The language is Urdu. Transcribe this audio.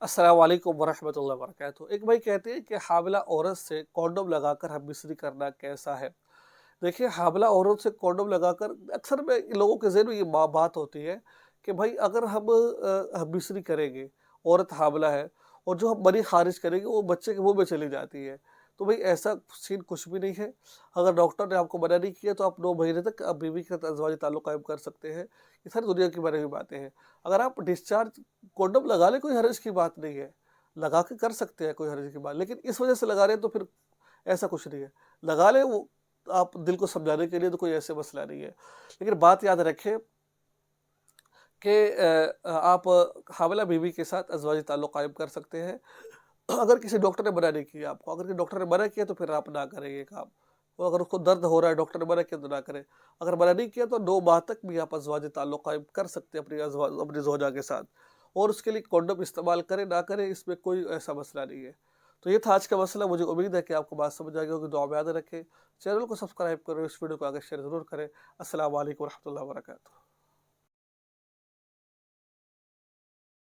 السلام علیکم ورحمۃ اللہ وبرکاتہ۔ ایک بھائی کہتے ہیں کہ حاملہ عورت سے کونڈوم لگا کر ہم مصری کرنا کیسا ہے؟ دیکھیے، حاملہ عورت سے کونڈوم لگا کر اکثر میں لوگوں کے ذہن میں یہ بات ہوتی ہے کہ بھائی اگر ہم مصری کریں گے، عورت حاملہ ہے اور جو ہم منی خارج کریں گے وہ بچے کے منہ میں چلی جاتی ہے، تو بھائی ایسا سین کچھ بھی نہیں ہے۔ اگر ڈاکٹر نے آپ کو منع نہیں کیا تو آپ 9 مہینے تک آپ بیوی کے ساتھ ازدواجی تعلق قائم کر سکتے ہیں۔ یہ ساری دنیا کی بنی ہوئی باتیں ہیں۔ اگر آپ ڈسچارج کونڈوم لگا لیں، کوئی حرج کی بات نہیں ہے، لگا کے کر سکتے ہیں، کوئی حرج کی بات، لیکن اس وجہ سے لگا رہے ہیں تو پھر ایسا کچھ نہیں ہے۔ لگا لیں، وہ آپ دل کو سمجھانے کے لیے، تو کوئی ایسے مسئلہ نہیں ہے، لیکن بات یاد رکھیں کہ آپ حاملہ بیوی کے ساتھ ازدواجی تعلق قائم کر سکتے ہیں اگر کسی ڈاکٹر نے منع نہیں کیا آپ کو۔ اگر کسی ڈاکٹر نے منع کیا تو پھر آپ نہ کریں یہ کام، اور اگر اس کو درد ہو رہا ہے، ڈاکٹر نے منع کیا تو نہ کریں۔ اگر منع نہیں کیا تو 9 ماہ تک بھی آپ ازدواجی تعلق قائم کر سکتے ہیں اپنی زوجہ کے ساتھ، اور اس کے لیے کونڈوم استعمال کریں نہ کریں اس میں کوئی ایسا مسئلہ نہیں ہے۔ تو یہ تھا آج کا مسئلہ، مجھے امید ہے کہ آپ کو بات سمجھ آ گئی ہوگی۔ دعا میں یاد رکھیں، چینل کو سبسکرائب کریں، اس ویڈیو کو آگے شیئر ضرور کریں۔ السلام علیکم ورحمۃ اللہ وبرکاتہ۔